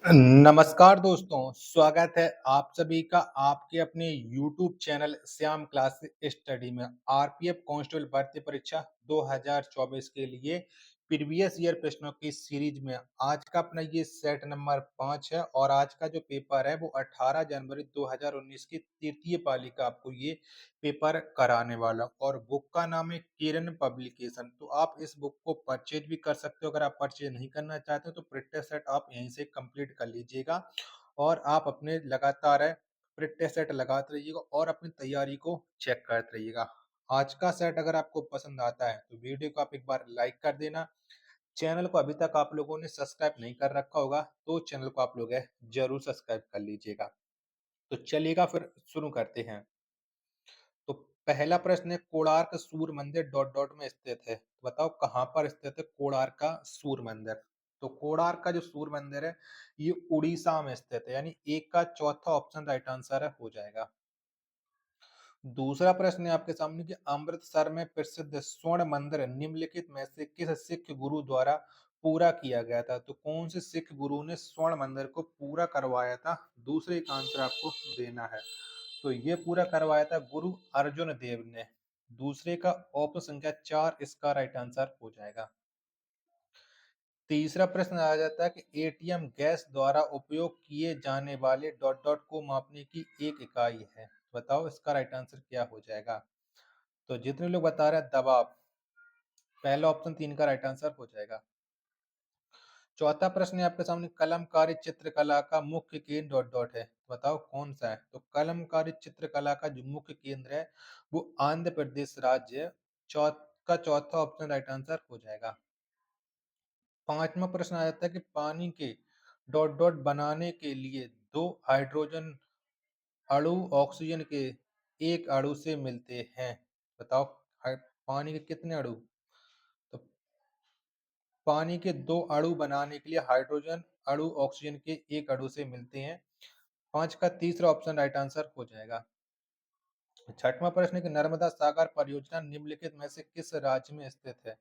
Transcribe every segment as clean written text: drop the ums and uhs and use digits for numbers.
नमस्कार दोस्तों, स्वागत है आप सभी का आपके अपने YouTube channel Shyam class study में। आरपीएफ कांस्टेबल भर्ती परीक्षा 2024 के लिए प्रीवियस ईयर प्रश्नों की सीरीज में आज का अपना ये सेट नंबर 5 है और आज का जो पेपर है वो 18 जनवरी 2019 की तृतीय पाली का आपको ये पेपर कराने वाला और बुक का नाम है किरण पब्लिकेशन। तो आप इस बुक को परचेज भी कर सकते हो। अगर आप परचेज नहीं करना चाहते हो तो प्रैक्टिस सेट आप यहीं से कंप्लीट कर लीजिएगा और आप अपने लगातार है प्रैक्टिस सेट लगाते रहिएगा और अपनी तैयारी को चेक करते रहिएगा। आज का सेट अगर आपको पसंद आता है तो वीडियो को आप एक बार लाइक कर देना। चैनल को अभी तक आप लोगों ने सब्सक्राइब नहीं कर रखा होगा तो चैनल को आप लोग है जरूर सब्सक्राइब कर लीजिएगा। तो चलिएगा फिर शुरू करते हैं। तो पहला प्रश्न है कोणार्क सूर्य मंदिर डॉट डॉट में स्थित है। तो बताओ कहाँ पर स्थित है कोणार्क का सूर्य मंदिर। तो कोणार्क का जो सूर्य मंदिर है ये उड़ीसा में स्थित है, यानी एक का चौथा ऑप्शन राइट आंसर है हो जाएगा। दूसरा प्रश्न है आपके सामने कि अमृतसर में प्रसिद्ध स्वर्ण मंदिर निम्नलिखित में से किस सिख गुरु द्वारा पूरा किया गया था। तो कौन से सिख गुरु ने स्वर्ण मंदिर को पूरा करवाया था, दूसरे का आंसर आपको देना है। तो ये पूरा करवाया था गुरु अर्जुन देव ने। दूसरे का ऑप्शन संख्या 4 इसका राइट आंसर हो जाएगा। तीसरा प्रश्न आ जाता है कि एटीएम गैस द्वारा उपयोग किए जाने वाले डॉट डॉट को मापने की एक इकाई है। बताओ इसका राइट आंसर क्या हो जाएगा। तो जितने लोग बता रहे हैं दबाव, पहला ऑप्शन 3 का राइट आंसर हो जाएगा। चौथा प्रश्न है आपके सामने कलमकारी चित्रकला का मुख्य केंद्र डॉट डॉट है। बताओ कौन सा है। तो कलमकारी चित्रकला का जो मुख्य केंद्र है वो आंध्र प्रदेश राज्य है। का चौथा ऑप्शन राइट आंसर हो जाएगा। पांचवा प्रश्न आ जाता है कि पानी के डॉट डॉट बनाने के लिए दो हाइड्रोजन अणु ऑक्सीजन के एक अणु से मिलते हैं। बताओ पानी के कितने अणु। तो पानी के दो अणु बनाने के लिए हाइड्रोजन अणु ऑक्सीजन के एक अणु से मिलते हैं। पांच का तीसरा ऑप्शन राइट आंसर हो जाएगा। छठवां प्रश्न है कि नर्मदा सागर परियोजना निम्नलिखित में से किस राज्य में स्थित है।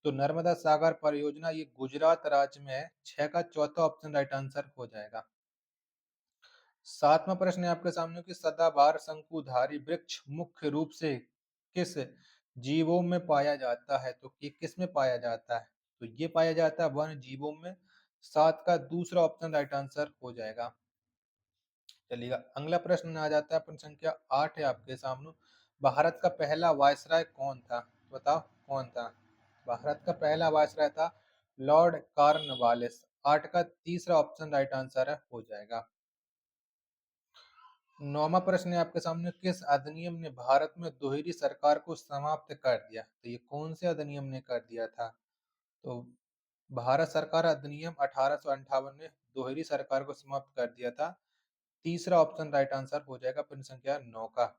तो नर्मदा सागर परियोजना ये गुजरात राज्य में है। छह का चौथा ऑप्शन राइट आंसर हो जाएगा। सातवां प्रश्न है आपके सामने कि सदाबहार शंकुधारी वृक्ष मुख्य रूप से किस जीवों में पाया जाता है। तो ये किस में पाया जाता है। तो ये पाया जाता है वन जीवों में। सात का दूसरा ऑप्शन राइट आंसर हो जाएगा। चलिएगा अगला प्रश्न आ जाता है प्रश्न संख्या 8 है आपके सामने। भारत का पहला वायसराय कौन था। बताओ कौन था। भारत का पहला वायसराय था लॉर्ड कॉर्नवालिस। 8 का तीसरा ऑप्शन राइट आंसर है हो जाएगा। नौवां प्रश्न है आपके सामने किस अधिनियम ने भारत में दोहरी सरकार को समाप्त कर दिया। तो ये कौन से अधिनियम ने कर दिया था। तो भारत सरकार अधिनियम 1858 ने दोहरी सरकार को समाप्त कर दिया था। तीसरा ऑप्शन राइट आंसर हो जाएगा प्रश्न संख्या 9 का।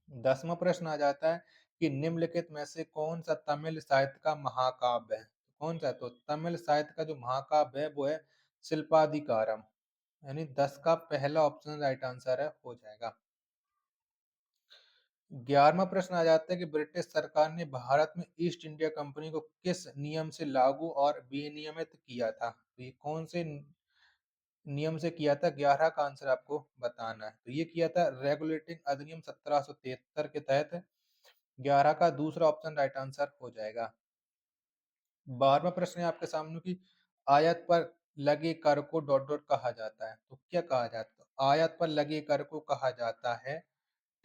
10वां प्रश्न आ जाता है कि निम्नलिखित में से कौन सा तमिल साहित्य का महाकाव्य है। कौन सा है। तो तमिल साहित्य का जो महाकाव्य है वो है शिल्पाधिकारम, यानी 10 का पहला ऑप्शन राइट आंसर है हो जाएगा। 11वां प्रश्न आ जाता है कि ब्रिटिश सरकार ने भारत में ईस्ट इंडिया कंपनी को किस नियम से लागू और विनियमित किया था। तो ये कौन से नियम से किया था। 11 का आंसर आपको बताना है। तो ये किया था रेगुलेटिंग अधिनियम 1773 के तहत। 11 का दूसरा ऑप्शन राइट आंसर हो जाएगा। 12वां प्रश्न है आपके सामने कि आयात पर लगे कर को डॉट डॉट कहा जाता है। तो क्या कहा जाता है। आयात पर लगे कर को कहा जाता है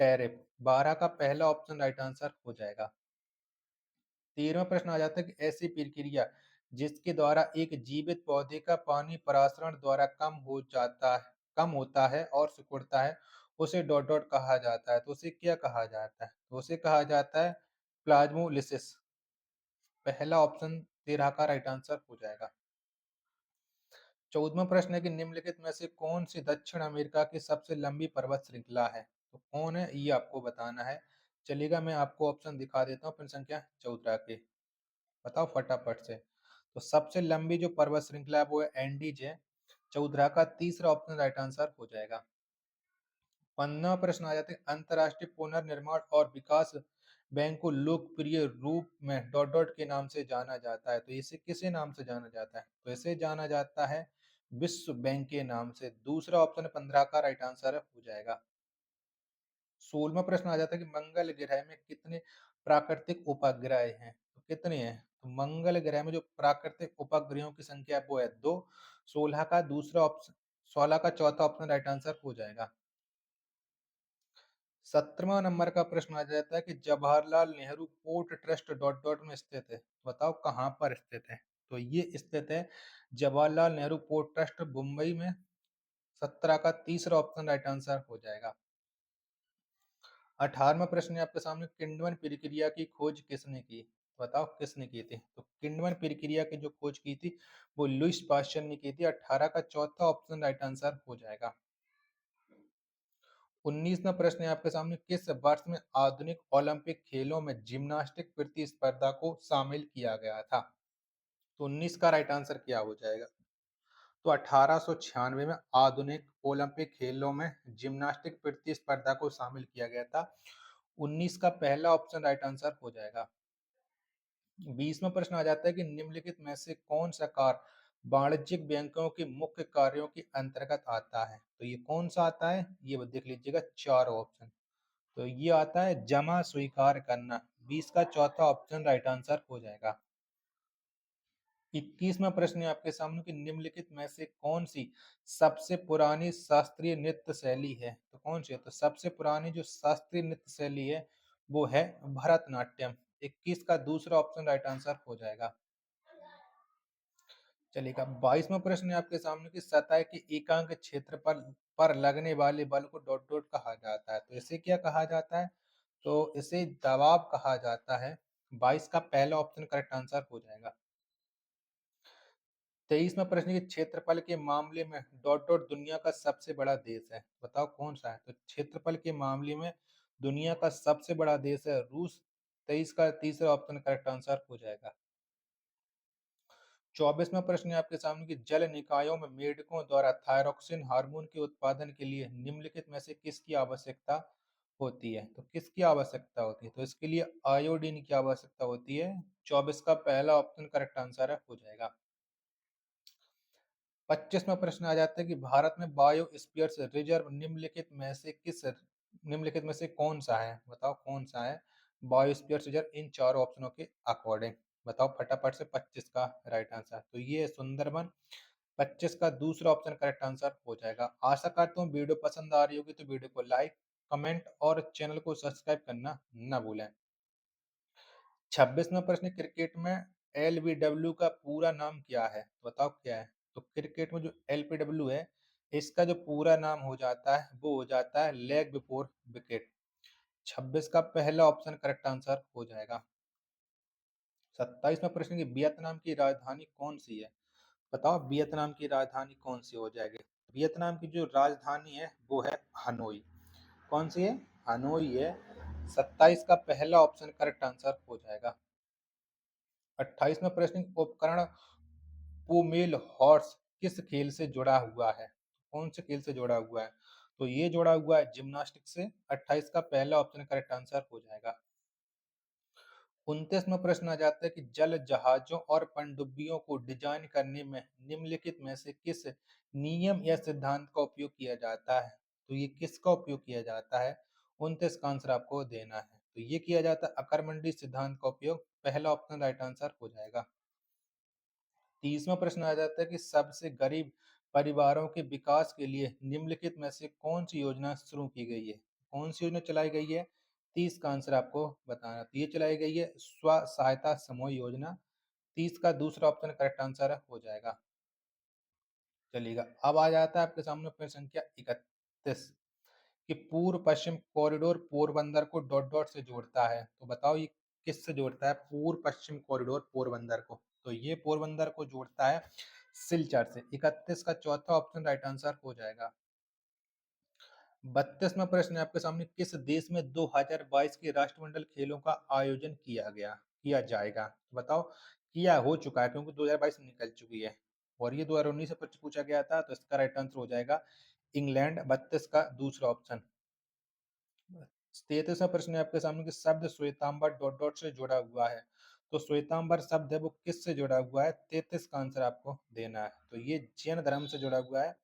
टैरिफ। 12 का पहला ऑप्शन राइट आंसर हो जाएगा। 13वां प्रश्न आ जाता है कि ऐसी प्रक्रिया जिसके द्वारा एक जीवित पौधे का पानी परासरण द्वारा कम होता है और सिकुड़ता है उसे डॉट डॉट कहा जाता है। तो उसे क्या कहा जाता है। तो उसे कहा जाता है प्लाज्मोलिसिस। पहला ऑप्शन 13 का राइट आंसर हो जाएगा। 14वां प्रश्न है कि निम्नलिखित में से कौन सी दक्षिण अमेरिका की सबसे लंबी पर्वत श्रृंखला है। तो कौन है ये आपको बताना है। चलिएगा मैं आपको ऑप्शन दिखा देता हूँ प्रश्न संख्या 14 के। बताओ फटाफट से। तो सबसे लंबी जो पर्वत श्रृंखला है वो है एंडीज है। 14 का तीसरा ऑप्शन राइट आंसर हो जाएगा। 15वां प्रश्न आ जाते हैं अंतरराष्ट्रीय पुनर्निर्माण और विकास बैंक को लोकप्रिय रूप में डॉट डॉट के नाम से जाना जाता है। तो इसे किसे नाम से जाना जाता है। तो इसे जाना जाता है विश्व बैंक के नाम से। दूसरा ऑप्शन 15 का राइट आंसर हो जाएगा। 16वां प्रश्न आ जाता है कि मंगल ग्रह में कितने प्राकृतिक उपग्रह हैं? तो कितने हैं? तो मंगल ग्रह में जो प्राकृतिक उपग्रहों की संख्या है वो है 2। 16 का दूसरा ऑप्शन 16 का चौथा ऑप्शन राइट आंसर हो जाएगा। 17वां नंबर का प्रश्न आ जाता है कि Jawaharlal Nehru port trust dot dot में स्थित है। बताओ कहाँ पर स्थित है? तो ये स्थित है जवाहरलाल नेहरू पोर्ट ट्रस्ट मुंबई में। 17 का तीसरा ऑप्शन राइट आंसर हो जाएगा। 18वां प्रश्न है आपके सामने, किण्वन प्रक्रिया की खोज किसने की? बताओ किसने की थी? तो किण्वन प्रक्रिया की जो खोज की थी वो लुईस पास्चर ने की थी। 18 का चौथा ऑप्शन राइट आंसर हो जाएगा। 19वां प्रश्न है आपके सामने, किस वर्ष में आधुनिक ओलंपिक खेलों में जिम्नास्टिक प्रतिस्पर्धा को शामिल किया गया था? तो 19 का राइट आंसर क्या हो जाएगा? तो 1896 में आधुनिक ओलंपिक खेलों में जिम्नास्टिक प्रतिस्पर्धा को शामिल किया गया था। 19 का पहला ऑप्शन राइट आंसर हो जाएगा। 20वां प्रश्न आ जाता है कि निम्नलिखित में से कौन सा कार्य वाणिज्यिक बैंकों के मुख्य कार्यों के अंतर्गत आता है? तो ये कौन सा आता है? ये देख लीजिएगा, चार ऑप्शन। तो ये आता है जमा स्वीकार करना। 20 का चौथा ऑप्शन राइट आंसर हो जाएगा। 21वां प्रश्न है आपके सामने कि निम्नलिखित में से कौन सी सबसे पुरानी शास्त्रीय नृत्य शैली है? तो कौन सी है? तो सबसे पुरानी जो शास्त्रीय नृत्य शैली है वो है भरतनाट्यम। 21 का दूसरा ऑप्शन राइट आंसर हो जाएगा। चलिएगा, 22वां प्रश्न है आपके सामने कि सतह के एकांक क्षेत्र पर लगने वाले बल को डॉट डॉट कहा जाता है। तो इसे क्या कहा जाता है? तो इसे दबाव कहा जाता है। 22 का पहला ऑप्शन करेक्ट आंसर हो जाएगा। 23वां प्रश्न के क्षेत्रफल के मामले में डॉट डॉट दुनिया का सबसे बड़ा देश है। बताओ कौन सा है? तो क्षेत्रफल के मामले में दुनिया का सबसे बड़ा देश है रूस। 23 का तीसरा ऑप्शन करेक्ट आंसर हो जाएगा। 24वां प्रश्न है आपके सामने कि जल निकायों में मेढकों द्वारा थायरोक्सिन हार्मोन के उत्पादन के लिए निम्नलिखित में से किसकी आवश्यकता होती है? तो किसकी आवश्यकता होती है? तो इसके लिए आयोडीन की आवश्यकता होती है। 24 का पहला ऑप्शन करेक्ट आंसर है हो जाएगा। 25वां प्रश्न आ जाता है कि भारत में बायोस्फीयर रिजर्व निम्नलिखित में से कौन सा है? बताओ कौन सा है बायोस्फीयर रिजर्व इन चारों ऑप्शनों के अकॉर्डिंग? बताओ फटाफट से। 25 का राइट आंसर तो ये है सुंदरबन। 25 का दूसरा ऑप्शन करेक्ट आंसर हो जाएगा। आशा करता हूँ वीडियो पसंद आ रही होगी, तो वीडियो को लाइक, कमेंट और चैनल को सब्सक्राइब करना न भूलें। 26वां प्रश्न, क्रिकेट में एलबीडब्ल्यू का पूरा नाम क्या है? बताओ क्या है? तो क्रिकेट में जो एलबीडब्ल्यू है इसका जो पूरा नाम हो जाता है वो हो जाता है लेग बिफोर विकेट। 26 का पहला ऑप्शन करेक्ट आंसर हो जाएगा। 27वां प्रश्न, की वियतनाम की राजधानी कौन सी है? बताओ वियतनाम की राजधानी कौन सी हो जाएगी? वियतनाम की जो राजधानी है वो है हनोई। कौन सी है? हनोई है। 27 का पहला ऑप्शन करेक्ट आंसर हो जाएगा। 28वां प्रश्न, उपकरण पोमेल हॉर्स किस खेल से जुड़ा हुआ है? कौन से खेल से जुड़ा हुआ है? तो ये जुड़ा हुआ है जिम्नास्टिक से। 28 का पहला ऑप्शन करेक्ट आंसर हो जाएगा। 29वां प्रश्न आ जाता है कि जल जहाजों और पनडुब्बियों को डिजाइन करने में निम्नलिखित में से किस नियम या सिद्धांत का उपयोग किया जाता है? तो ये किसका उपयोग किया जाता है? 29 का आंसर आपको देना है। तो ये किया जाता है अकरमंडी सिद्धांत का उपयोग। पहला ऑप्शन राइट आंसर हो जाएगा। 30वां प्रश्न आ जाता है कि सबसे गरीब परिवारों के विकास के लिए निम्नलिखित में से कौन सी योजना शुरू की गई है? कौन सी योजना चलाई गई है? 30 का आंसर आपको बताना। तो ये चलाई गई है स्व सहायता समूह योजना। 30 का दूसरा ऑप्शन करेक्ट आंसर हो जाएगा। चलिएगा, अब आ जाता है आपके सामने प्रश्न संख्या 31 कि पूर्व पश्चिम corridor Porbandar co dot dot से जोड़ता है। तो बताओ ये किससे जोड़ता है पूर्व पश्चिम कॉरिडोर पोरबंदर को? तो ये पोरबंदर को जोड़ता है सिलचर से। 31 का चौथा ऑप्शन राइट आंसर हो जाएगा। 32वां प्रश्न है आपके सामने, किस देश में 2022 के राष्ट्रमंडल खेलों का आयोजन किया जाएगा? बताओ। किया हो चुका है क्योंकि 2022 निकल चुकी है और ये 2019 से पूछा गया था, तो इसका राइट आंसर हो जाएगा इंग्लैंड। 32 का दूसरा ऑप्शन। 33वां प्रश्न है आपके सामने कि शब्द श्वेतांबर डॉट डॉट से जुड़ा हुआ है। तो श्वेतांबर शब्द है वो किससे जुड़ा हुआ है? 33 का आंसर आपको देना है। तो ये जैन धर्म से जुड़ा हुआ है।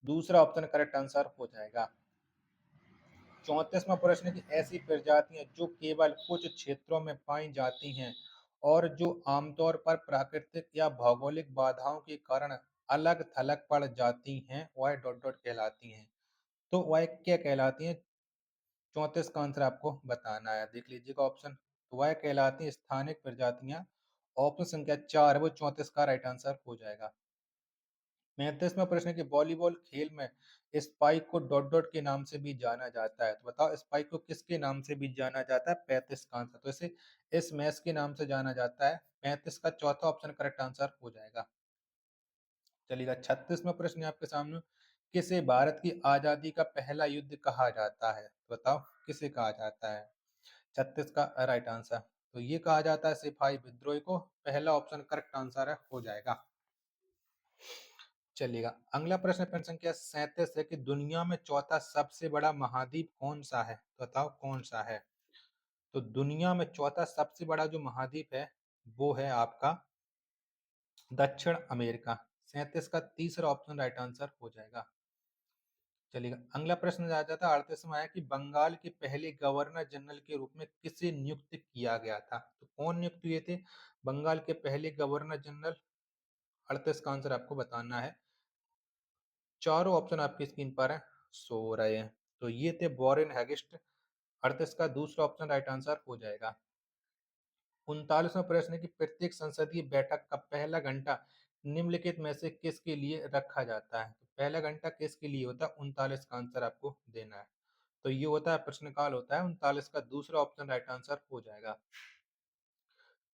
दूसरा ऑप्शन करेक्ट आंसर हो जाएगा। 34वां प्रश्न की ऐसी प्रजातियां जो केवल कुछ क्षेत्रों में पाई जाती हैं और जो आमतौर पर प्राकृतिक या भौगोलिक बाधाओं के कारण अलग थलग पड़ जाती हैं वह डॉट डॉट कहलाती हैं। तो वह क्या कहलाती हैं? 34 का आंसर आपको बताना है। देख लीजिएगा ऑप्शन। तो वह कहलाती हैं स्थानिक प्रजातियां। ऑप्शन संख्या 4 है वो 34 का राइट आंसर हो जाएगा। 35वां प्रश्न है कि वॉलीबॉल खेल में स्पाइक को डॉट डॉट के नाम से भी जाना जाता है। तो बताओ स्पाइक को किसके नाम से भी जाना जाता है? 35 का आंसर। तो इसे इस मैच के नाम से जाना जाता है। 35 का चौथा ऑप्शन करेक्ट आंसर हो जाएगा। चलिएगा 36वां प्रश्न है आपके सामने। किसे भारत की आजादी का पहला युद्ध कहा जाता है? तो बताओ किसे कहा जाता है? 36 का राइट आंसर। तो ये कहा जाता है सिपाही विद्रोह को। पहला ऑप्शन करेक्ट आंसर है हो जाएगा। चलिएगा अगला प्रश्न प्रश्न संख्या 37 है कि दुनिया में चौथा सबसे बड़ा महाद्वीप कौन सा है? तो बताओ कौन सा है? तो दुनिया में चौथा सबसे बड़ा जो महाद्वीप है वो है आपका दक्षिण अमेरिका। 37 का तीसरा ऑप्शन राइट आंसर हो जाएगा। चलिएगा अगला प्रश्न आ जाता है 38वां है कि बंगाल के पहले गवर्नर जनरल के रूप में किसे नियुक्त किया गया था? तो कौन नियुक्त हुए थे बंगाल के पहले गवर्नर जनरल? 38 का आंसर आपको बताना है। चारों ऑप्शन आपकी स्क्रीन पर है, शो हो रहे हैं। तो ये थे वॉरेन हेगिस्ट। 38 का दूसरा ऑप्शन राइट आंसर हो जाएगा। 39वां प्रश्न है कि प्रत्येक संसदीय बैठक का पहला घंटा निम्नलिखित में से किसके लिए रखा जाता है? तो पहला घंटा किसके लिए होता है? 39 का आंसर आपको देना है। तो ये होता है प्रश्नकाल होता है। 39 का दूसरा ऑप्शन राइट आंसर हो जाएगा।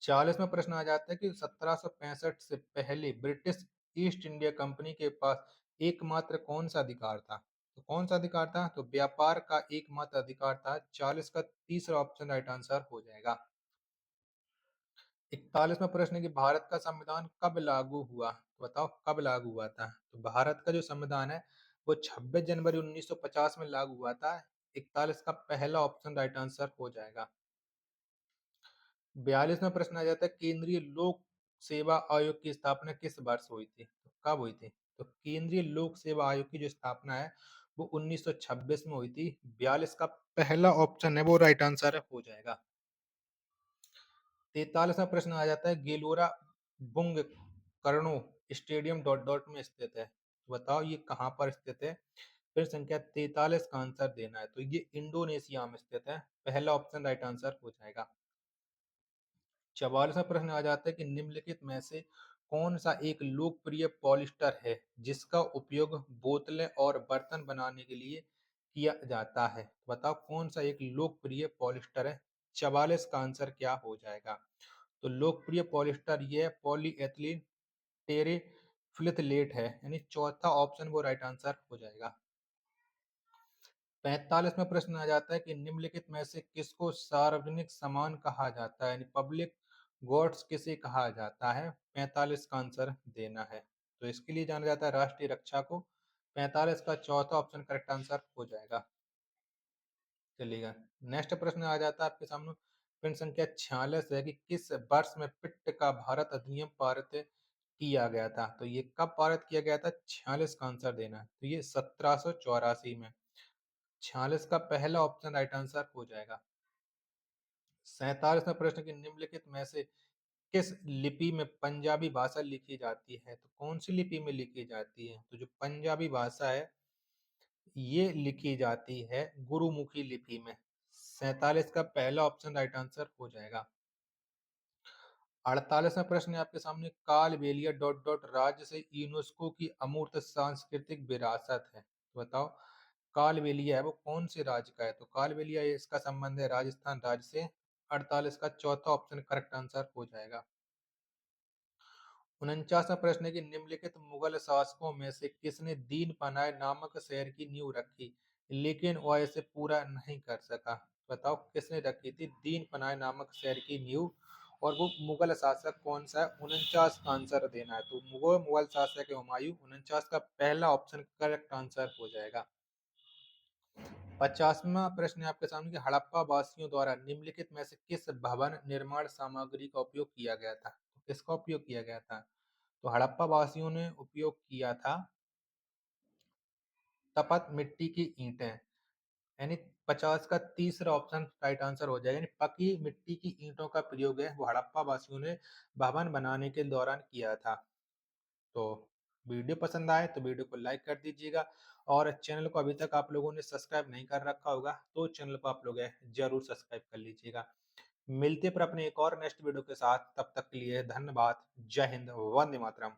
40वां प्रश्न आ जाता है कि 1765 से पहले ब्रिटिश ईस्ट इंडिया कंपनी के पास एकमात्र कौन सा अधिकार था? तो कौन सा अधिकार था? तो व्यापार का एकमात्र अधिकार था। 40 का तीसरा ऑप्शन राइट आंसर हो जाएगा। 41वां प्रश्न है कि भारत का संविधान कब लागू हुआ? तो बताओ कब लागू हुआ था? तो भारत का जो संविधान है वो 26 जनवरी 1950 में लागू हुआ था। 41 का पहला ऑप्शन राइट आंसर हो जाएगा। 42वां प्रश्न आ जाता है केंद्रीय लोक सेवा आयोग की स्थापना किस वर्ष हुई थी? तो कब हुई थी? तो केंद्रीय लोक सेवा आयोग की जो स्थापना है वो 1926 में हुई थी। 42 का पहला ऑप्शन है वो राइट आंसर हो जाएगा। 43वां प्रश्न आ जाता है गेलोरा बुंग कर्नो स्टेडियम डॉट डॉट में स्थित है। तो बताओ ये कहाँ पर स्थित है? फिर संख्या 43 का आंसर देना है। तो ये इंडोनेशिया में स्थित है। पहला ऑप्शन राइट आंसर हो जाएगा। 44वां प्रश्न आ जाता है कि निम्नलिखित में से कौन सा एक लोकप्रिय पॉलिस्टर है जिसका उपयोग बोतलें और बर्तन बनाने के लिए किया जाता है? बताओ कौन सा एक लोकप्रिय पॉलिस्टर है? 44 का आंसर क्या हो जाएगा? तो लोकप्रिय पॉलिस्टर ये पॉलीएथिलीन टेरेफ्थिल्लेट है। यानी चौथा ऑप्शन वो राइट आंसर हो जाएगा। 45वां प्रश्न आ जाता है कि निम्नलिखित में से किसको सार्वजनिक सामान कहा जाता है? यानी पब्लिक गुड्स किसे कहा जाता है? 45 का आंसर देना है। तो इसके लिए जाना जाता है राष्ट्रीय रक्षा को। 45 का चौथा ऑप्शन करेक्ट आंसर हो जाएगा। चलिएगा नेक्स्ट प्रश्न आ जाता है आपके सामने। प्रश्न संख्या 46 है कि किस वर्ष में पिट्ट का भारत अधिनियम पारित किया गया था? तो ये कब पारित किया गया था? 46 का आंसर देना है। तो ये 1784 में। 46 का पहला ऑप्शन राइट आंसर हो जाएगा। 47वां प्रश्न की निम्नलिखित में से किस लिपि में पंजाबी भाषा लिखी जाती है? तो कौन सी लिपि में लिखी जाती है? तो जो पंजाबी भाषा है ये लिखी जाती है गुरुमुखी लिपि में। 47 का पहला ऑप्शन राइट आंसर हो जाएगा। 48वां प्रश्न है आपके सामने कालबेलिया डॉट डॉट राज्य से यूनेस्को की अमूर्त सांस्कृतिक विरासत है। तो बताओ कालबेलिया है वो कौन से राज्य का है? तो कालबेलिया इसका संबंध है राजस्थान राज्य से। 48 का चौथा ऑप्शन करेक्ट आंसर हो जाएगा। 49वां प्रश्न है कि निम्नलिखित मुगल शासकों में से किसने दीन पनाह नामक शहर की नींव रखी लेकिन वह इसे पूरा नहीं कर सका? बताओ किसने रखी थी दीन पनाह नामक शहर की नींव और वो मुगल शासक कौन सा है? 49 का आंसर देना है। तो मुगल शासक है हुमायूं। 49 का पहला ऑप्शन करेक्ट आंसर हो जाएगा। 50वां प्रश्न है आपके सामने कि हड़प्पा वासियों द्वारा निम्नलिखित में से किस भवन निर्माण सामग्री का उपयोग किया गया था? तो किसका उपयोग किया गया था? तो हड़प्पा वासियों ने उपयोग किया था तपत मिट्टी की ईंटें। यानी 50 का तीसरा ऑप्शन राइट आंसर हो जाएगा। यानी पकी मिट्टी की ईंटों का प्रयोग है वो हड़प्पा वासियों ने भवन बनाने के दौरान किया था। तो वीडियो पसंद आए तो वीडियो को लाइक कर दीजिएगा और चैनल को अभी तक आप लोगों ने सब्सक्राइब नहीं कर रखा होगा तो चैनल को आप लोग जरूर सब्सक्राइब कर लीजिएगा। मिलते पर अपने एक और नेक्स्ट वीडियो के साथ, तब तक के लिए धन्यवाद। जय हिंद, वंदे मातरम।